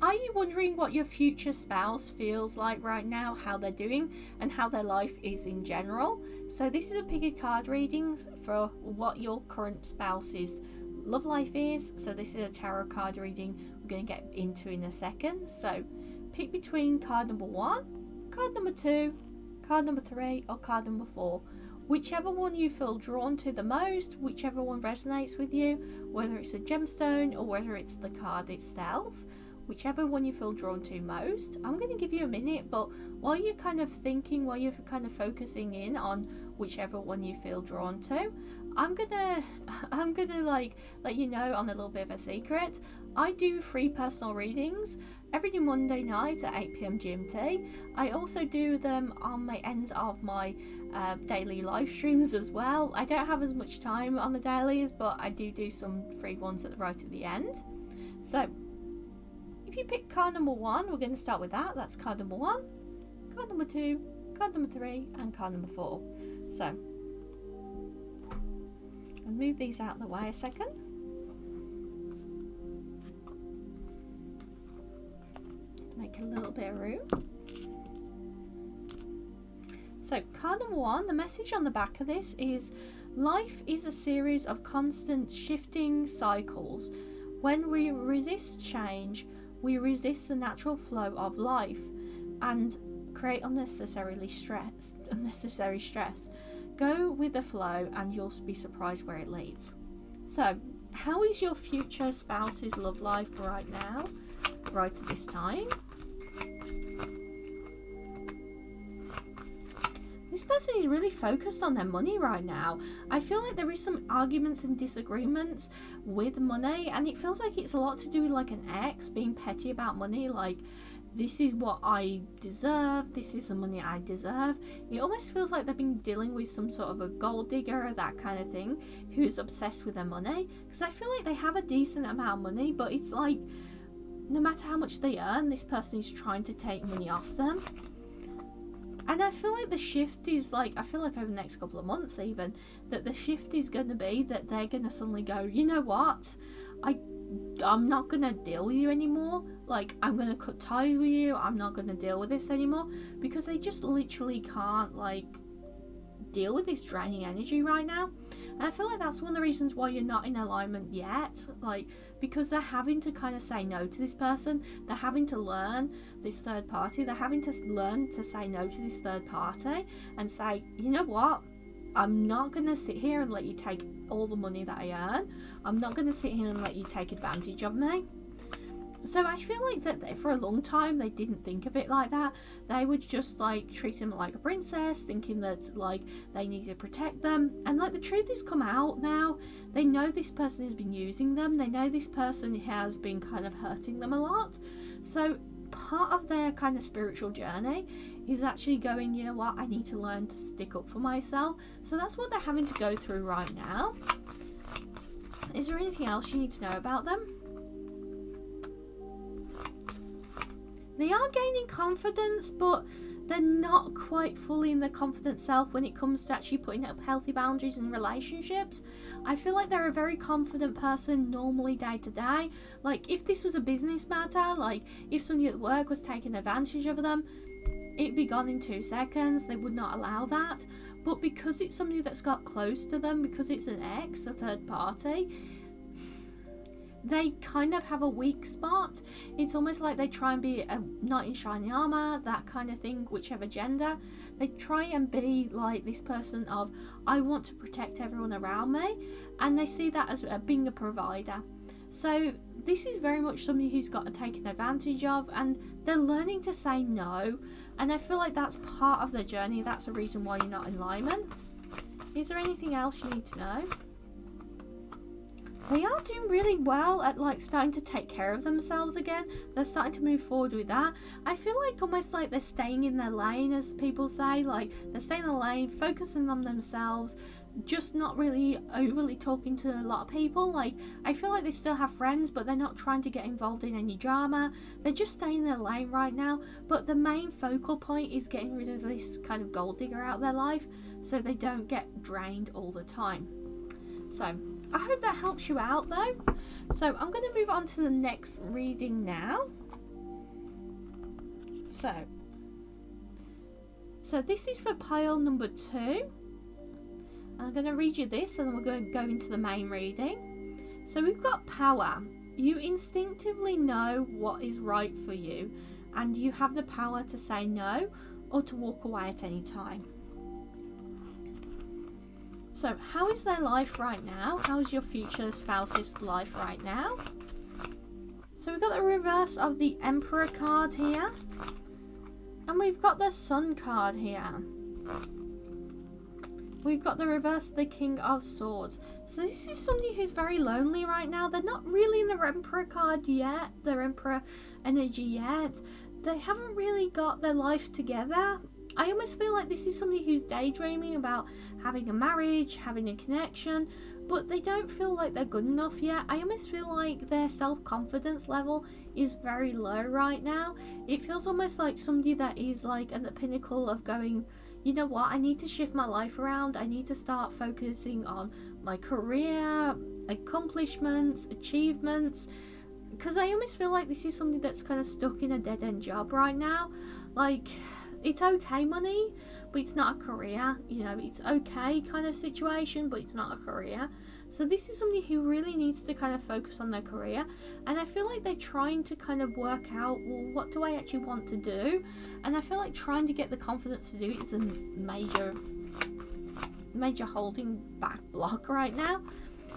Are you wondering what your future spouse feels like right now, how they're doing, and how their life is in general? So this is a pick a card reading for what your current spouse's love life is. So this is a tarot card reading we're going to get into in a second. So pick between card number 1, card number 2, card number 3, or card number 4. Whichever one you feel drawn to the most, whichever one resonates with you, whether it's a gemstone or whether it's the card itself, whichever one you feel drawn to most. I'm going to give you a minute, but while you're kind of thinking, while you're kind of focusing in on whichever one you feel drawn to, I'm gonna like let you know on a little bit of a secret. I do free personal readings every Monday night at 8 p.m. GMT. I also do them on my ends of my daily live streams as well. I don't have as much time on the dailies, but I do some free ones right at the end. So if you pick card number 1, we're going to start with that. That's card number 1, card number 2, card number 3, and card number 4. So I'll move these out of the way a second. Make a little bit of room. So card number 1, the message on the back of this is: life is a series of constant shifting cycles. When we resist change, we resist the natural flow of life and create unnecessary stress. Go with the flow and you'll be surprised where it leads. So how is your future spouse's love life right now, right at this time? This person is really focused on their money right now. I feel like there is some arguments and disagreements with money, and it feels like it's a lot to do with like an ex being petty about money, like this is what I deserve, this is the money I deserve. It almost feels like they've been dealing with some sort of a gold digger or that kind of thing who's obsessed with their money, because I feel like they have a decent amount of money, but it's like no matter how much they earn, this person is trying to take money off them. And I feel like the shift is like, I feel like over the next couple of months even, that the shift is going to be that they're going to suddenly go, you know what, I'm not going to deal with you anymore. Like, I'm going to cut ties with you. I'm not going to deal with this anymore. Because they just literally can't, like, deal with this draining energy right now. And I feel like that's one of the reasons why you're not in alignment yet. Like, because they're having to kind of say no to this person. They're having to learn this third party. They're having to learn to say no to this third party and say, you know what? I'm not going to sit here and let you take all the money that I earn. I'm not going to sit here and let you take advantage of me. So I feel like that for a long time they didn't think of it like that. They would just like treat him like a princess, thinking that like they need to protect them. And like the truth has come out now. They know this person has been using them. They know this person has been kind of hurting them a lot. So part of their kind of spiritual journey is actually going, you know what, I need to learn to stick up for myself. So that's what they're having to go through right now. Is there anything else you need to know about them? They are gaining confidence, but they're not quite fully in their confident self when it comes to actually putting up healthy boundaries in relationships. I feel like they're a very confident person normally day to day. Like if this was a business matter, like if somebody at work was taking advantage of them, it'd be gone in 2 seconds. They would not allow that. But because it's somebody that's got close to them, because it's an ex, a third party, they kind of have a weak spot. It's almost like they try and be a knight in shining armor, that kind of thing, whichever gender. They try and be like this person of, I want to protect everyone around me, and they see that as being a provider. So this is very much somebody who's got taken advantage of, and they're learning to say no, and I feel like that's part of their journey. That's the reason why you're not in alignment. Is there anything else you need to know? They are doing really well at like starting to take care of themselves again. They're starting to move forward with that. I feel like almost like they're staying in their lane, as people say. Like they're staying in the lane, focusing on themselves, just not really overly talking to a lot of people. Like I feel like they still have friends, but they're not trying to get involved in any drama. They're just staying in their lane right now. But the main focal point is getting rid of this kind of gold digger out of their life, so they don't get drained all the time. So I hope that helps you out though. So I'm going to move on to the next reading now. So this is for pile number 2. I'm going to read you this and then we're going to go into the main reading. So we've got power. You instinctively know what is right for you, and you have the power to say no or to walk away at any time. So how is their life right now? How is your future spouse's life right now? So we've got the reverse of the Emperor card here. And we've got the Sun card here. We've got the reverse of the King of Swords. So this is somebody who's very lonely right now. They're not really in the Emperor card yet. Their Emperor energy yet. They haven't really got their life together. I almost feel like this is somebody who's daydreaming about having a marriage, having a connection, but they don't feel like they're good enough yet. I almost feel like their self-confidence level is very low right now. It feels almost like somebody that is like at the pinnacle of going, you know what, I need to shift my life around. I need to start focusing on my career, accomplishments, achievements. Because I almost feel like this is somebody that's kind of stuck in a dead-end job right now. Like, it's okay money, but it's not a career. You know, it's okay kind of situation, but it's not a career. So this is somebody who really needs to kind of focus on their career. And I feel like they're trying to kind of work out, well, what do I actually want to do? And I feel like trying to get the confidence to do it is a major holding back block right now.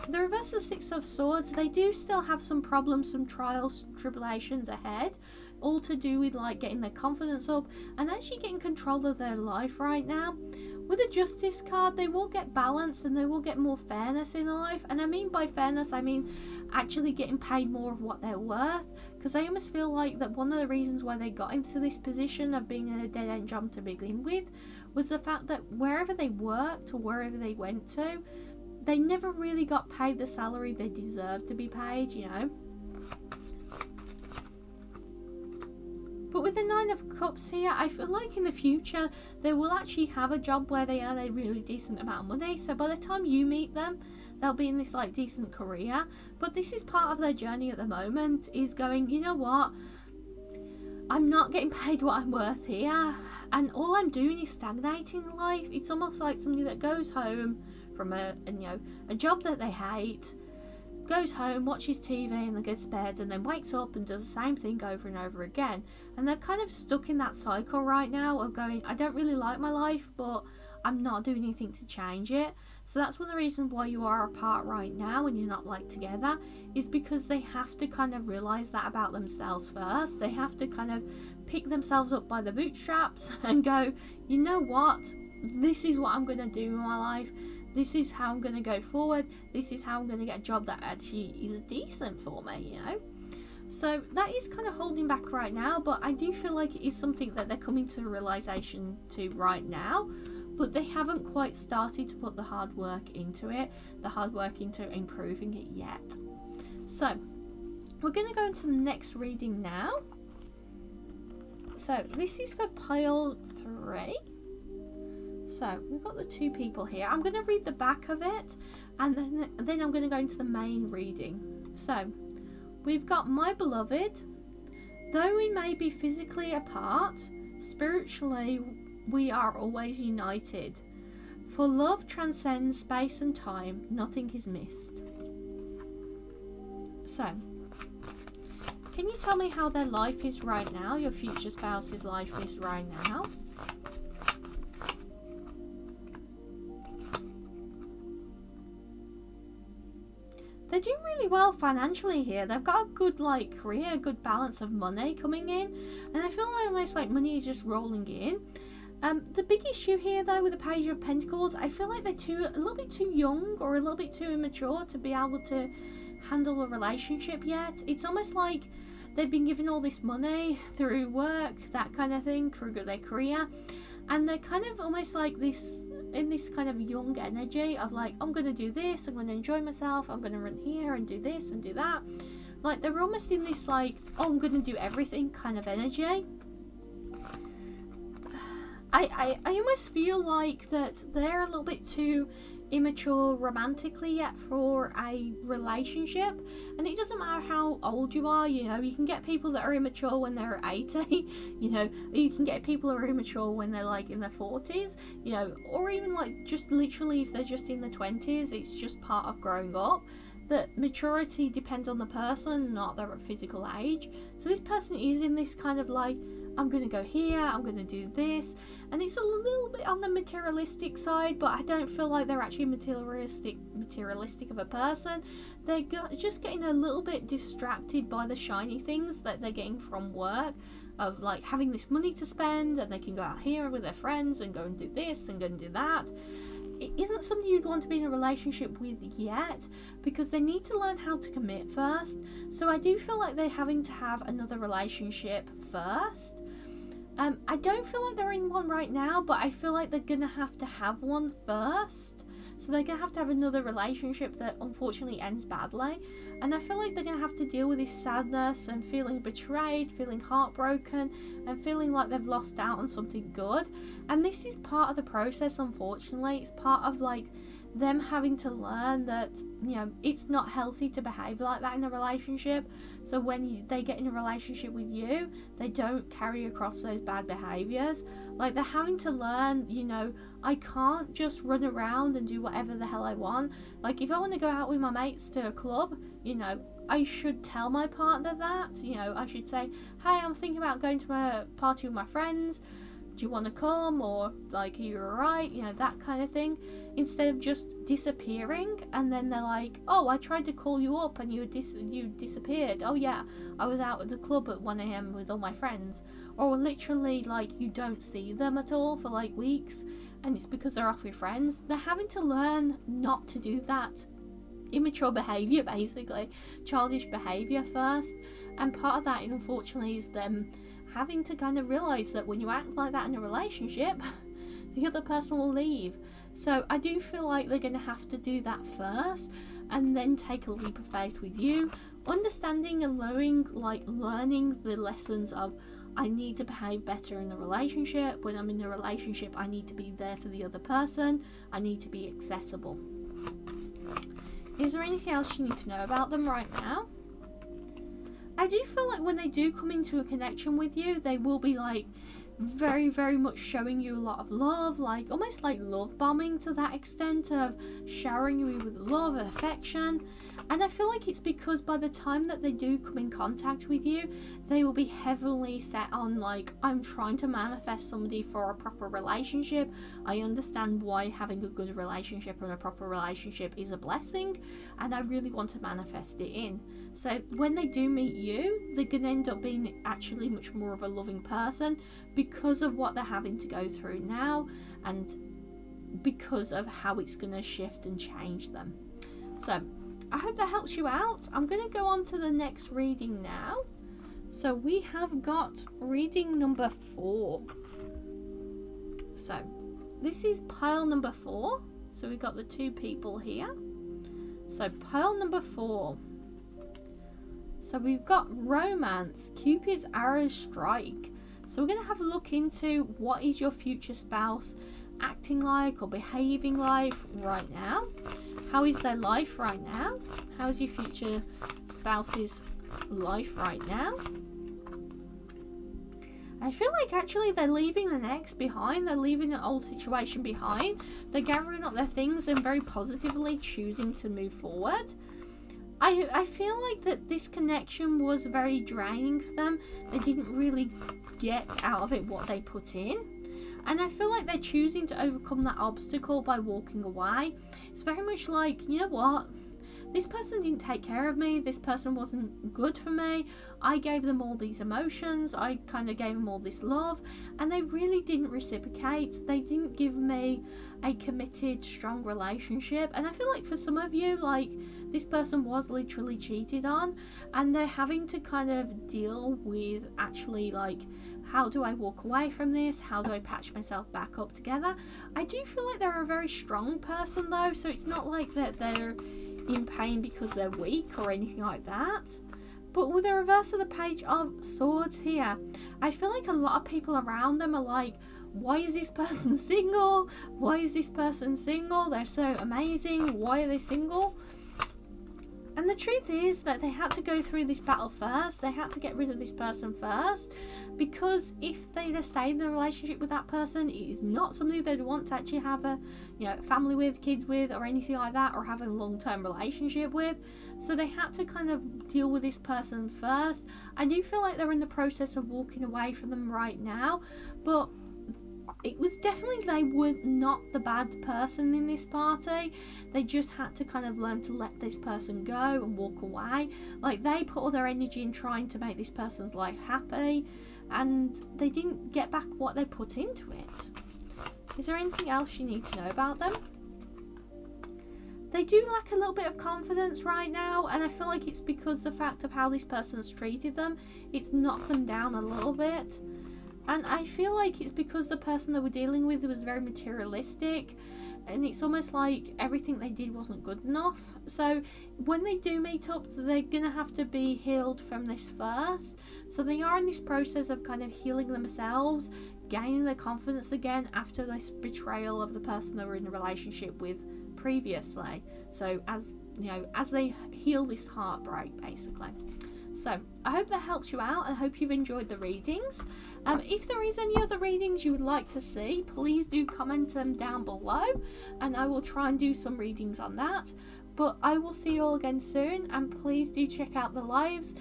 The reverse of the Six of Swords, they do still have some problems, some trials, tribulations ahead, all to do with like getting their confidence up and actually getting control of their life right now. With the Justice card, they will get balanced and they will get more fairness in life. And I mean by fairness, I mean actually getting paid more of what they're worth. Because I almost feel like that one of the reasons why they got into this position of being in a dead-end job to begin with was the fact that wherever they worked or wherever they went to, they never really got paid the salary they deserved to be paid, you know. But with the Nine of Cups here, I feel like in the future they will actually have a job where they earn a really decent amount of money. So by the time you meet them, they'll be in this like decent career. But this is part of their journey at the moment, is going, you know what, I'm not getting paid what I'm worth here, and all I'm doing is stagnating in life. It's almost like somebody that goes home from a job that they hate, goes home, watches TV and then goes to bed and then wakes up and does the same thing over and over again. And they're kind of stuck in that cycle right now of going, I don't really like my life, but I'm not doing anything to change it. So that's one of the reasons why you are apart right now and you're not like together, is because they have to kind of realize that about themselves first. They have to kind of pick themselves up by the bootstraps and go, you know what, this is what I'm going to do in my life. This is how I'm going to go forward. This is how I'm going to get a job that actually is decent for me, you know. So that is kind of holding back right now, but I do feel like it is something that they're coming to a realization to right now, but they haven't quite started to put the hard work into it, the hard work into improving it yet. So we're going to go into the next reading now. So this is for pile 3. So we've got the 2 people here. I'm going to read the back of it and then I'm going to go into the main reading. So we've got, my beloved, though we may be physically apart, spiritually we are always united. For love transcends space and time, nothing is missed. So, can you tell me how their life is right now, your future spouse's life is right now? They're doing really well financially here. They've got a good like career, a good balance of money coming in, and I feel almost like money is just rolling in. The big issue here though with the Page of Pentacles, I feel like they're a little bit too young or a little bit too immature to be able to handle a relationship yet. It's almost like they've been given all this money through work, that kind of thing, through their career, and they're kind of almost like in this kind of young energy of like, I'm going to do this, I'm going to enjoy myself, I'm going to run here and do this and do that. Like they're almost in this like, oh, I'm going to do everything kind of energy. I almost feel like that they're a little bit too immature romantically yet for a relationship. And it doesn't matter how old you are, you know, you can get people that are immature when they're 80, you know, you can get people who are immature when they're like in their 40s, you know, or even like just literally if they're just in their 20s. It's just part of growing up. That maturity depends on the person, not their physical age. So this person is in this kind of like, I'm going to go here, I'm going to do this, and it's a little bit on the materialistic side, but I don't feel like they're actually materialistic of a person. They're just getting a little bit distracted by the shiny things that they're getting from work, of like having this money to spend, and they can go out here with their friends and go and do this and go and do that. It isn't somebody you'd want to be in a relationship with yet, because they need to learn how to commit first. So I do feel like they're having to have another relationship first. I don't feel like they're in one right now, but I feel like they're going to have one first. So they're going to have another relationship that unfortunately ends badly. And I feel like they're going to have to deal with this sadness and feeling betrayed, feeling heartbroken, and feeling like they've lost out on something good. And this is part of the process, unfortunately. It's part of like them having to learn that, you know, it's not healthy to behave like that in a relationship. So when they get in a relationship with you, they don't carry across those bad behaviours. Like they're having to learn, you know, I can't just run around and do whatever the hell I want. Like if I want to go out with my mates to a club, you know, I should tell my partner that. You know, I should say, hey, I'm thinking about going to a party with my friends. Do you want to come? Or like, are you alright? You know, that kind of thing. Instead of just disappearing, and then they're like, oh, I tried to call you up and you disappeared. Oh yeah, I was out at the club at 1 a.m. with all my friends. Or literally like you don't see them at all for like weeks, and it's because they're off with friends. They're having to learn not to do that. Immature behaviour, basically. Childish behaviour first. And part of that, unfortunately, is them having to kind of realise that when you act like that in a relationship, the other person will leave. So I do feel like they're going to have to do that first, and then take a leap of faith with you, understanding and learning the lessons of, I need to behave better in a relationship. When I'm in a relationship, I need to be there for the other person. I need to be accessible. Is there anything else you need to know about them right now? I do feel like when they do come into a connection with you, they will be like very, very much showing you a lot of love, like almost like love bombing to that extent of showering you with love and affection. And I feel like it's because by the time that they do come in contact with you, they will be heavily set on like, I'm trying to manifest somebody for a proper relationship. I understand why having a good relationship and a proper relationship is a blessing, and I really want to manifest it in. So when they do meet you, they're going to end up being actually much more of a loving person because of what they're having to go through now, and because of how it's going to shift and change them. So I hope that helps you out. I'm going to go on to the next reading now. So we have got reading number 4. So this is pile number 4. So we've got the 2 people here. So pile number 4. So we've got romance, Cupid's arrows strike. So we're going to have a look into what is your future spouse acting like or behaving like right now. How is their life right now? How is your future spouse's life right now? I feel like actually they're leaving an ex behind. They're leaving an old situation behind. They're gathering up their things and very positively choosing to move forward. I feel like that this connection was very draining for them. They didn't really get out of it what they put in. And I feel like they're choosing to overcome that obstacle by walking away. It's very much like, you know what? This person didn't take care of me. This person wasn't good for me. I gave them all these emotions. I kind of gave them all this love. And they really didn't reciprocate. They didn't give me a committed, strong relationship. And I feel like for some of you, like, this person was literally cheated on. And they're having to kind of deal with actually, like, how do I walk away from this? How do I patch myself back up together? I do feel like they're a very strong person, though. So it's not like that they're in pain because they're weak or anything like that, But with the reverse of the Page of Swords here, I feel like a lot of people around them are like, why is this person single? Why is this person single? They're so amazing. Why are they single? And the truth is that they had to go through this battle first. They had to get rid of this person first, because if they just stayed in a relationship with that person, it is not somebody they'd want to actually have a, you know, family with, kids with, or anything like that, or have a long-term relationship with. So they had to kind of deal with this person first. I do feel like they're in the process of walking away from them right now, but it was definitely, they were not the bad person in this party. They just had to kind of learn to let this person go and walk away. Like, they put all their energy in trying to make this person's life happy, and they didn't get back what they put into it. Is there anything else you need to know about them? They do lack a little bit of confidence right now, and I feel like it's because the fact of how this person's treated them, it's knocked them down a little bit. And I feel like it's because the person they were dealing with was very materialistic, and it's almost like everything they did wasn't good enough. So when they do meet up, they're going to have to be healed from this first. So they are in this process of kind of healing themselves, gaining their confidence again after this betrayal of the person they were in a relationship with previously. So as you know, as they heal this heartbreak, basically. So I hope that helps you out. I hope you've enjoyed the readings. If there is any other readings you would like to see, please do comment them down below, and I will try and do some readings on that. But I will see you all again soon, and please do check out the lives